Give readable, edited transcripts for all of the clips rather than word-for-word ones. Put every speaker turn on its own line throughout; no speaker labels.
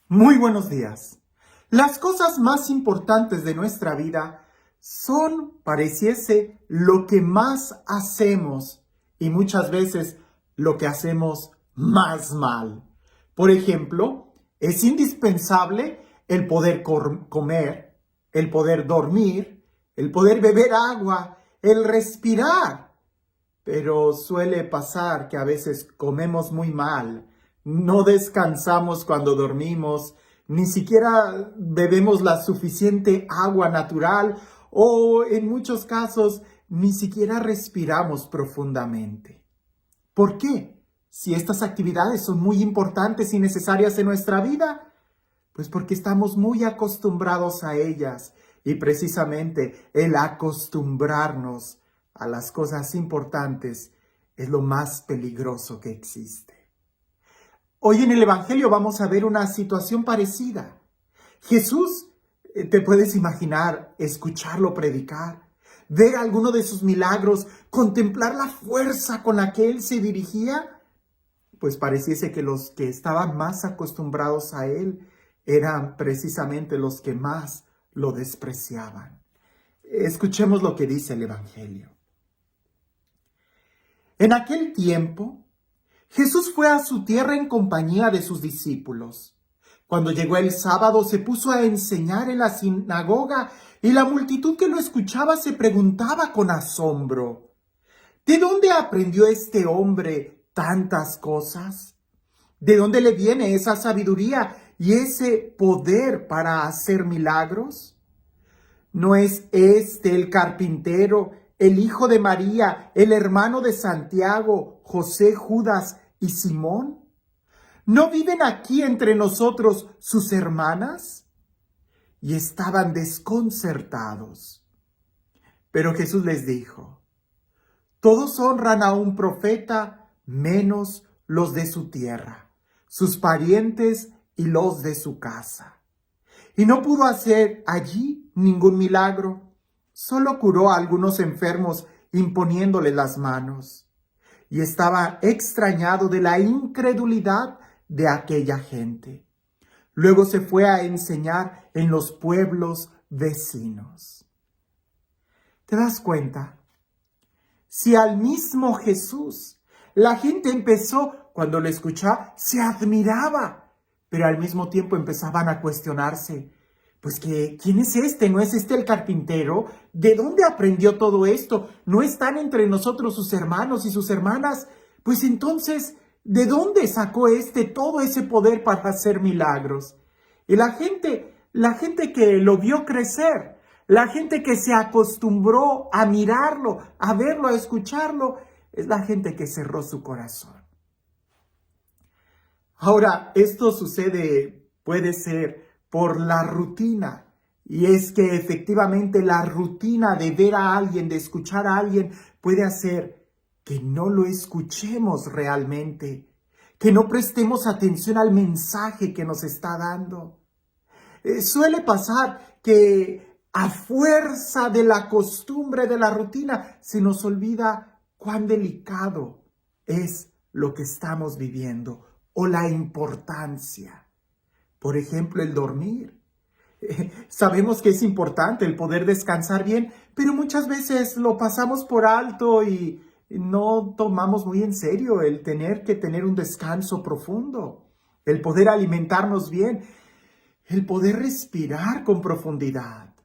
Muy buenos días. Las cosas más importantes de nuestra vida son, pareciese, lo que más hacemos y muchas veces lo que hacemos más mal. Por ejemplo, es indispensable el poder comer, el poder dormir, el poder beber agua, el respirar. Pero suele pasar que a veces comemos muy mal, no descansamos cuando dormimos, ni siquiera bebemos la suficiente agua natural o en muchos casos ni siquiera respiramos profundamente. ¿Por qué? Si estas actividades son muy importantes y necesarias en nuestra vida, pues porque estamos muy acostumbrados a ellas y precisamente el acostumbrarnos a las cosas importantes es lo más peligroso que existe. Hoy en el Evangelio vamos a ver una situación parecida. Jesús, te puedes imaginar, escucharlo predicar, ver alguno de sus milagros, contemplar la fuerza con la que él se dirigía, pues pareciese que los que estaban más acostumbrados a él eran precisamente los que más lo despreciaban. Escuchemos lo que dice el Evangelio. En aquel tiempo, Jesús fue a su tierra en compañía de sus discípulos. Cuando llegó el sábado, se puso a enseñar en la sinagoga y la multitud que lo escuchaba se preguntaba con asombro: ¿de dónde aprendió este hombre tantas cosas? ¿De dónde le viene esa sabiduría y ese poder para hacer milagros? ¿No es este el carpintero, el hijo de María, el hermano de Santiago, José, Judas y Simón? ¿No viven aquí entre nosotros sus hermanas? Y estaban desconcertados. Pero Jesús les dijo: todos honran a un profeta, menos los de su tierra, sus parientes y los de su casa. Y no pudo hacer allí ningún milagro, solo curó a algunos enfermos imponiéndole las manos. Y estaba extrañado de la incredulidad de aquella gente. Luego se fue a enseñar en los pueblos vecinos. ¿Te das cuenta? Si al mismo Jesús la gente empezó, cuando lo escuchaba, se admiraba, pero al mismo tiempo empezaban a cuestionarse, pues que, ¿quién es este? ¿No es este el carpintero? ¿De dónde aprendió todo esto? ¿No están entre nosotros sus hermanos y sus hermanas? Pues entonces, ¿de dónde sacó todo ese poder para hacer milagros? Y la gente que lo vio crecer, la gente que se acostumbró a mirarlo, a verlo, a escucharlo, es la gente que cerró su corazón. Ahora, esto sucede, puede ser por la rutina. Y es que efectivamente la rutina de ver a alguien, de escuchar a alguien, puede hacer que no lo escuchemos realmente, que no prestemos atención al mensaje que nos está dando. Suele pasar que a fuerza de la costumbre, de la rutina, se nos olvida cuán delicado es lo que estamos viviendo o la importancia. Por ejemplo, el dormir. Sabemos que es importante el poder descansar bien, pero muchas veces lo pasamos por alto y no tomamos muy en serio el tener que tener un descanso profundo, el poder alimentarnos bien, el poder respirar con profundidad.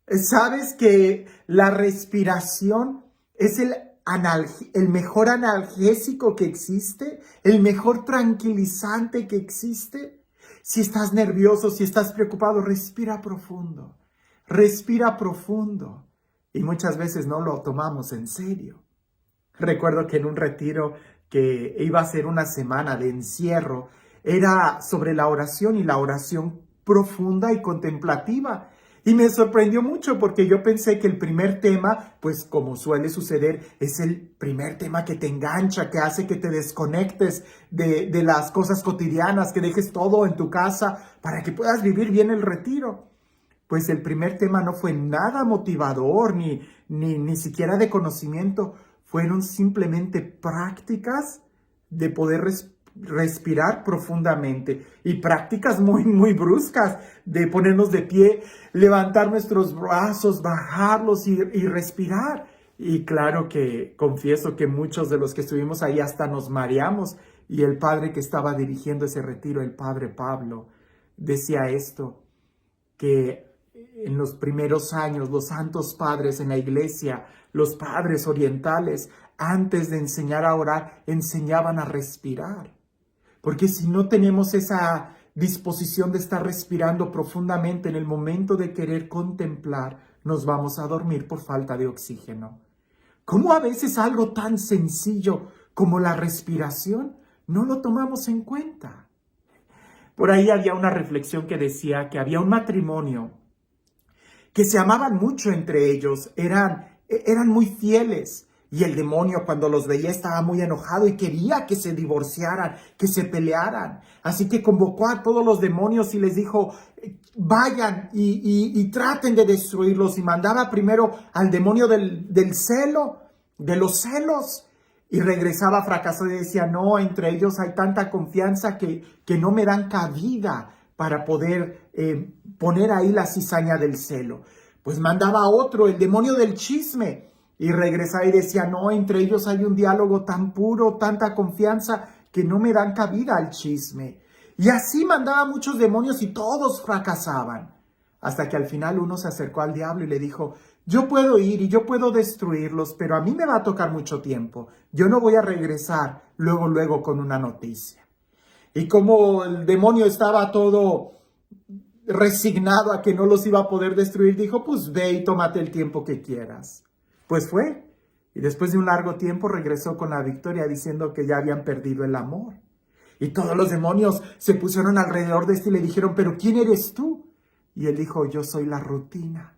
¿Sabes que la respiración es el mejor analgésico que existe? ¿El mejor tranquilizante que existe? Si estás nervioso, si estás preocupado, respira profundo. Respira profundo. Y muchas veces no lo tomamos en serio. Recuerdo que en un retiro que iba a ser una semana de encierro, era sobre la oración y la oración profunda y contemplativa. Y me sorprendió mucho porque yo pensé que el primer tema, pues como suele suceder, es el primer tema que te engancha, que hace que te desconectes de las cosas cotidianas, que dejes todo en tu casa para que puedas vivir bien el retiro. Pues el primer tema no fue nada motivador, ni siquiera de conocimiento. Fueron simplemente prácticas de poder respirar profundamente y prácticas muy bruscas de ponernos de pie, levantar nuestros brazos, bajarlos y respirar. Y claro que confieso que muchos de los que estuvimos ahí hasta nos mareamos, y el padre que estaba dirigiendo ese retiro, el padre Pablo, decía esto, que en los primeros años los santos padres en la iglesia, los padres orientales, antes de enseñar a orar, enseñaban a respirar. Porque si no tenemos esa disposición de estar respirando profundamente en el momento de querer contemplar, nos vamos a dormir por falta de oxígeno. ¿Cómo a veces algo tan sencillo como la respiración no lo tomamos en cuenta? Por ahí había una reflexión que decía que había un matrimonio que se amaban mucho entre ellos, eran muy fieles. Y el demonio, cuando los veía, estaba muy enojado y quería que se divorciaran, que se pelearan. Así que convocó a todos los demonios y les dijo, vayan y traten de destruirlos. Y mandaba primero al demonio del celo, de los celos. Y regresaba fracasado y decía, no, entre ellos hay tanta confianza que no me dan cabida para poder poner ahí la cizaña del celo. Pues mandaba a otro, el demonio del chisme. Y regresaba y decía, no, entre ellos hay un diálogo tan puro, tanta confianza, que no me dan cabida al chisme. Y así mandaba muchos demonios y todos fracasaban. Hasta que al final uno se acercó al diablo y le dijo, yo puedo ir y yo puedo destruirlos, pero a mí me va a tocar mucho tiempo. Yo no voy a regresar luego con una noticia. Y como el demonio estaba todo resignado a que no los iba a poder destruir, dijo, pues ve y tómate el tiempo que quieras. Pues fue, y después de un largo tiempo regresó con la victoria diciendo que ya habían perdido el amor. Y todos los demonios se pusieron alrededor de este y le dijeron, ¿pero quién eres tú? Y él dijo, yo soy la rutina.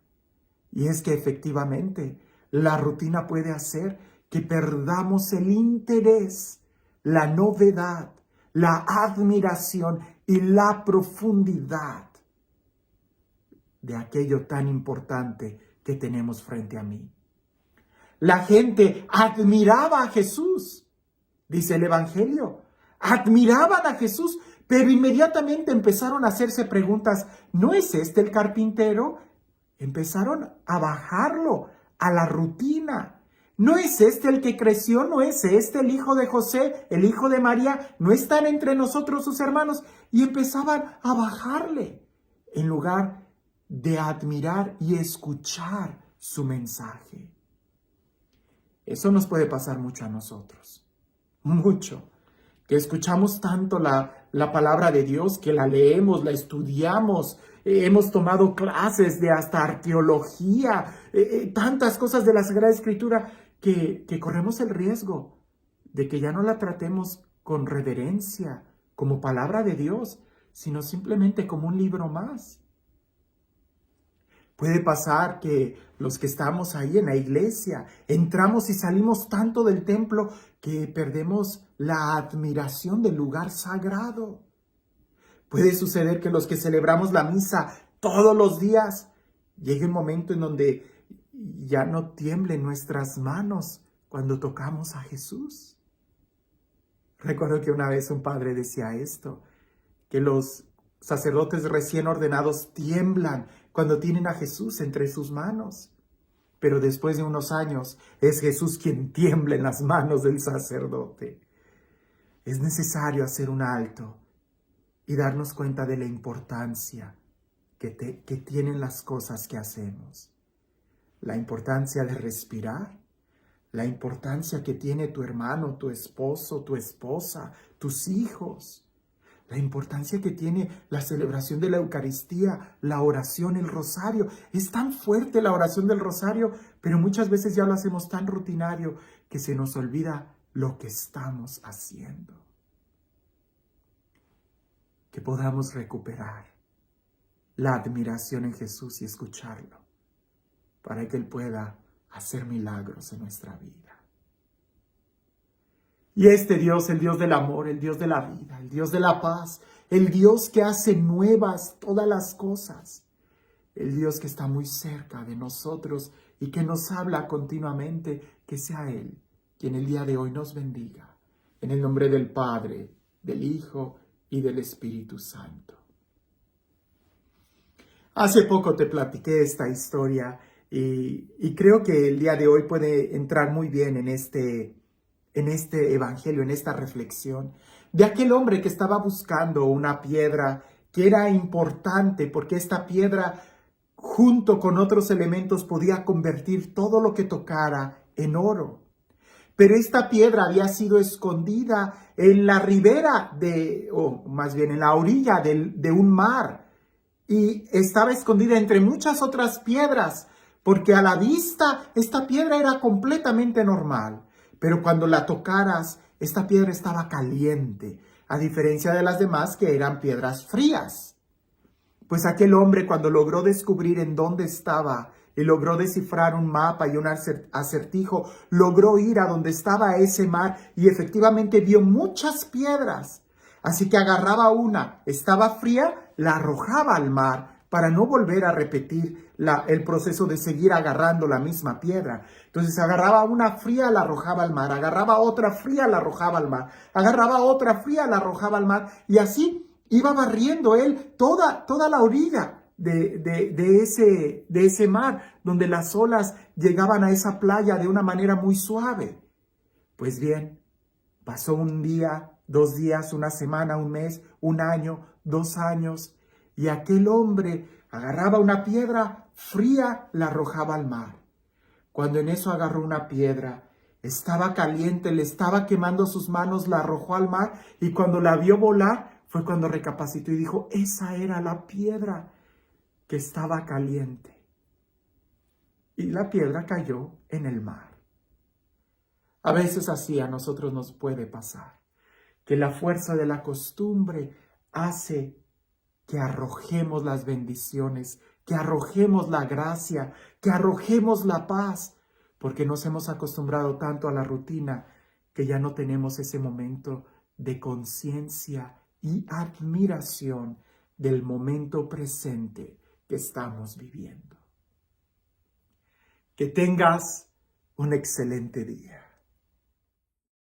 Y es que efectivamente la rutina puede hacer que perdamos el interés, la novedad, la admiración y la profundidad de aquello tan importante que tenemos frente a mí. La gente admiraba a Jesús, dice el Evangelio. Admiraban a Jesús, pero inmediatamente empezaron a hacerse preguntas. ¿No es este el carpintero? Empezaron a bajarlo a la rutina. ¿No es este el que creció? ¿No es este el hijo de José, el hijo de María? ¿No están entre nosotros sus hermanos? Y empezaban a bajarle en lugar de admirar y escuchar su mensaje. Eso nos puede pasar mucho a nosotros, mucho, que escuchamos tanto la palabra de Dios, que la leemos, la estudiamos, hemos tomado clases de hasta arqueología, tantas cosas de la Sagrada Escritura, que corremos el riesgo de que ya no la tratemos con reverencia, como palabra de Dios, sino simplemente como un libro más. Puede pasar que los que estamos ahí en la iglesia, entramos y salimos tanto del templo que perdemos la admiración del lugar sagrado. Puede suceder que los que celebramos la misa todos los días, llegue un momento en donde ya no tiemblen nuestras manos cuando tocamos a Jesús. Recuerdo que una vez un padre decía esto, que los sacerdotes recién ordenados tiemblan cuando tienen a Jesús entre sus manos. Pero después de unos años es Jesús quien tiembla en las manos del sacerdote. Es necesario hacer un alto y darnos cuenta de la importancia que tienen las cosas que hacemos. La importancia de respirar, la importancia que tiene tu hermano, tu esposo, tu esposa, tus hijos. La importancia que tiene la celebración de la Eucaristía, la oración, el rosario. Es tan fuerte la oración del rosario, pero muchas veces ya lo hacemos tan rutinario que se nos olvida lo que estamos haciendo. Que podamos recuperar la admiración en Jesús y escucharlo, para que Él pueda hacer milagros en nuestra vida. Y este Dios, el Dios del amor, el Dios de la vida, el Dios de la paz, el Dios que hace nuevas todas las cosas, el Dios que está muy cerca de nosotros y que nos habla continuamente, que sea Él quien el día de hoy nos bendiga. En el nombre del Padre, del Hijo y del Espíritu Santo. Hace poco te platiqué esta historia y creo que el día de hoy puede entrar muy bien en este evangelio, en esta reflexión, de aquel hombre que estaba buscando una piedra que era importante porque esta piedra, junto con otros elementos, podía convertir todo lo que tocara en oro. Pero esta piedra había sido escondida en la ribera o más bien en la orilla de un mar, y estaba escondida entre muchas otras piedras, porque a la vista esta piedra era completamente normal. Pero cuando la tocaras, esta piedra estaba caliente, a diferencia de las demás que eran piedras frías. Pues aquel hombre, cuando logró descubrir en dónde estaba y logró descifrar un mapa y un acertijo, logró ir a donde estaba ese mar y efectivamente vio muchas piedras. Así que agarraba una, estaba fría, la arrojaba al mar para no volver a repetir el proceso de seguir agarrando la misma piedra. Entonces agarraba una fría, la arrojaba al mar, agarraba otra fría, la arrojaba al mar, agarraba otra fría, la arrojaba al mar, y así iba barriendo él toda la orilla de ese mar, donde las olas llegaban a esa playa de una manera muy suave. Pues bien, pasó un día, 2 días, una semana, un mes, un año, 2 años, y aquel hombre agarraba una piedra fría, la arrojaba al mar. Cuando en eso agarró una piedra, estaba caliente, le estaba quemando sus manos, la arrojó al mar, y cuando la vio volar, fue cuando recapacitó y dijo, esa era la piedra que estaba caliente. Y la piedra cayó en el mar. A veces así a nosotros nos puede pasar, que la fuerza de la costumbre hace que arrojemos las bendiciones, que arrojemos la gracia, que arrojemos la paz, porque nos hemos acostumbrado tanto a la rutina que ya no tenemos ese momento de conciencia y admiración del momento presente que estamos viviendo. Que tengas un excelente día.